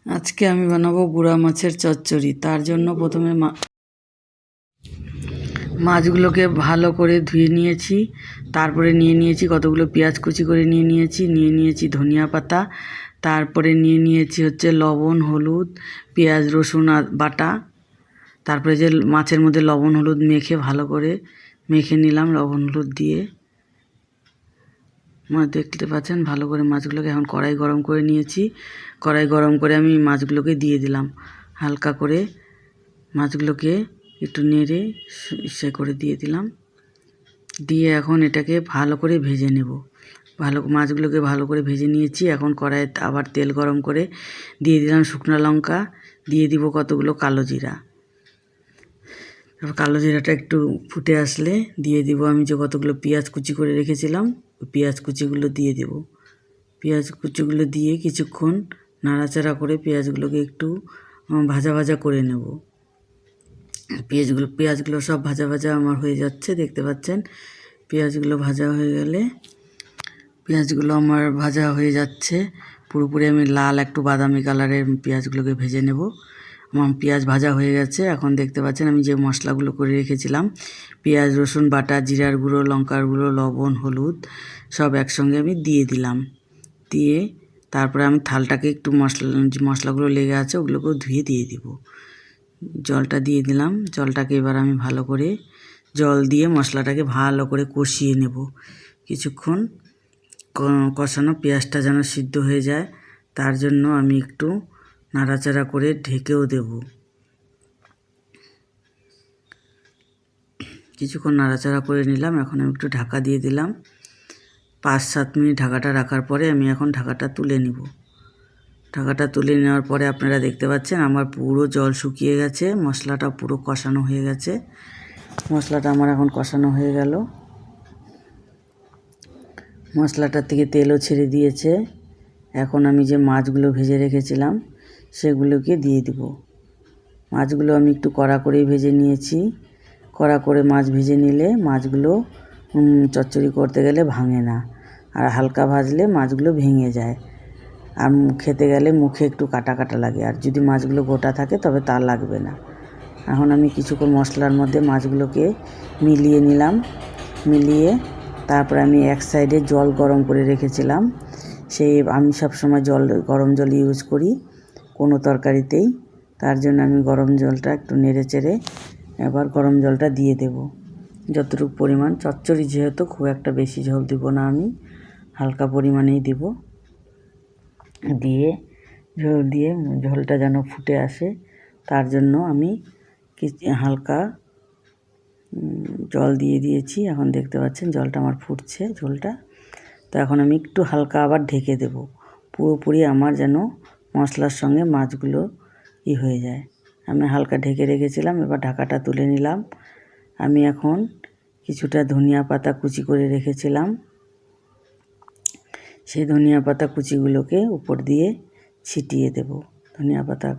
আজকে আমি বানাবো গুড়া মাছের চচ্চড়ি। তার জন্য প্রথমে মাছগুলোকে ভালো করে ধুয়ে নিয়েছি। তারপরে নিয়ে নিয়েছি কতগুলো পেঁয়াজ কুচি করে নিয়ে নিয়েছি ধনিয়া পাতা। তারপরে নিয়ে নিয়েছি হচ্ছে লবণ, হলুদ, পেঁয়াজ, রসুন বাটা। তারপরে যে মাছের মধ্যে লবণ হলুদ মেখে ভালো করে মেখে নিলাম লবণ হলুদ দিয়ে। দেখতে পাচ্ছেন ভালো করে মাছগুলোকে এখন কড়াই গরম করে নিয়েছি। কড়াই গরম করে আমি মাছগুলোকে দিয়ে দিলাম। হালকা করে মাছগুলোকে একটু নেড়ে সে করে দিয়ে দিলাম। দিয়ে এখন এটাকে ভালো করে ভেজে নেব। মাছগুলোকে ভালো করে ভেজে নিয়েছি। এখন কড়াইতে আবার তেল গরম করে দিয়ে দিলাম শুকনো লঙ্কা, দিয়ে দিব কতগুলো কালো জিরা। কালো জিরাটা একটু ফুটে আসলে দিয়ে দিব আমি যে কতগুলো পেঁয়াজ কুচি করে রেখেছিলাম, পেঁয়াজ কুচিগুলো দিয়ে দেব। পেঁয়াজ কুচিগুলো দিয়ে কিছুক্ষণ নাড়াচাড়া করে পেঁয়াজগুলোকে একটু ভাজা ভাজা করে নেব। পেঁয়াজগুলো সব ভাজা ভাজা আমার হয়ে যাচ্ছে, দেখতে পাচ্ছেন। পেঁয়াজগুলো ভাজা হয়ে গেলে পেঁয়াজগুলো আমার ভাজা হয়ে যাচ্ছে পুরোপুরি। আমি লাল একটু বাদামি কালারের পেঁয়াজগুলোকে ভেজে নেব। আমার পেঁয়াজ ভাজা হয়ে গেছে। এখন দেখতে পাচ্ছেন আমি যে মশলাগুলো করে রেখেছিলাম, পেঁয়াজ, রসুন বাটা, জিরার গুঁড়ো, লঙ্কার গুঁড়ো, লবণ, হলুদ সব একসঙ্গে আমি দিয়ে দিলাম। দিয়ে তারপরে আমি থালটাকে একটু মশলাগুলো লেগে আছে ওগুলোকেও ধুয়ে দিয়ে দিব। জলটা দিয়ে দিলাম। জলটাকে এবার আমি ভালো করে জল দিয়ে মশলাটাকে ভালো করে কষিয়ে নেব। কিছুক্ষণ কষানো, পেঁয়াজটা যেন সিদ্ধ হয়ে যায় তার জন্য আমি একটু নাড়াচাড়া করে ঢেকেও দেব। কিছুক্ষণ নাড়াচাড়া করে নিলাম। এখন আমি একটু ঢাকা দিয়ে দিলাম। 5-7 মিনিট ঢাকাটা রাখার পরে আমি এখন ঢাকাটা তুলে নিব। ঢাকাটা তুলে নেওয়ার পরে আপনারা দেখতে পাচ্ছেন আমার পুরো জল শুকিয়ে গেছে, মশলাটা পুরো কষানো হয়ে গেছে। মশলাটা আমার এখন কষানো হয়ে গেল। মশলাটার থেকে তেলও ছেড়ে দিয়েছে। এখন আমি যে মাছগুলো ভেজে রেখেছিলাম সেগুলোকে দিয়ে দিব। মাছগুলো আমি একটু কড়া করেই ভেজে নিয়েছি। কড়া করে মাছ ভেজে নিলে মাছগুলো চচ্চড়ি করতে গেলে ভাঙে না, আর হালকা ভাজলে মাছগুলো ভেঙে যায়। আর খেতে গেলে মুখে একটু কাটা কাটা লাগে। আর যদি মাছগুলো গোটা থাকে তবে তা লাগবে না। এখন আমি কিছুক্ষণ মশলার মধ্যে মাছগুলোকে মিলিয়ে নিলাম। মিলিয়ে তারপরে আমি এক সাইডে জল গরম করে রেখেছিলাম। আমি সবসময় গরম জল ইউজ করি কোনো তরকারিতেই। তার জন্য আমি গরম জলটা একটু নেড়ে চেড়ে এবার গরম জলটা দিয়ে দেব যতটুকু পরিমাণ। চচ্চড়ি যেহেতু খুব একটা বেশি ঝোল দিব না, আমি হালকা পরিমাণেই দিব। দিয়ে ঝোলটা যেন ফুটে আসে তার জন্য আমি হালকা জল দিয়ে দিয়েছি। এখন দেখতে পাচ্ছেন জলটা আমার ফুটছে, ঝোলটা। তো এখন আমি একটু হালকা আবার ঢেকে দেব, পুরোপুরি আমার যেন মশলার সঙ্গে মাছগুলো হয়ে যায়। আমি হালকা ঢেকে রেখেছিলাম। এবার ঢাকাটা তুলে নিলাম। আমি এখন কিছুটা ধনিয়া পাতা কুচি করে রেখেছিলাম, সেই ধনিয়া পাতা কুচিগুলোকে উপর দিয়ে ছিটিয়ে দেব। ধনিয়া পাতা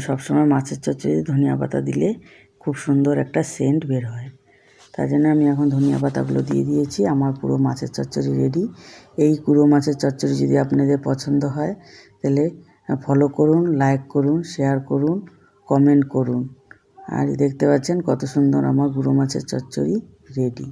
সবসময় মাছের চচ্চড়িতে ধনিয়া পাতা দিলে খুব সুন্দর একটা সেন্ট বের হয়। তার জন্য আমি এখন ধনিয়া পাতাগুলো দিয়ে দিয়েছি। আমার পুরো মাছের চচ্চড়ি রেডি। এই পুরো মাছের চচ্চড়ি যদি আপনাদের পছন্দ হয় তাহলে ফলো করুন, লাইক করুন, শেয়ার করুন, কমেন্ট করুন। আর দেখতে পাচ্ছেন কত সুন্দর আমার গুঁড়ো মাছের চচ্চড়ি রেডি।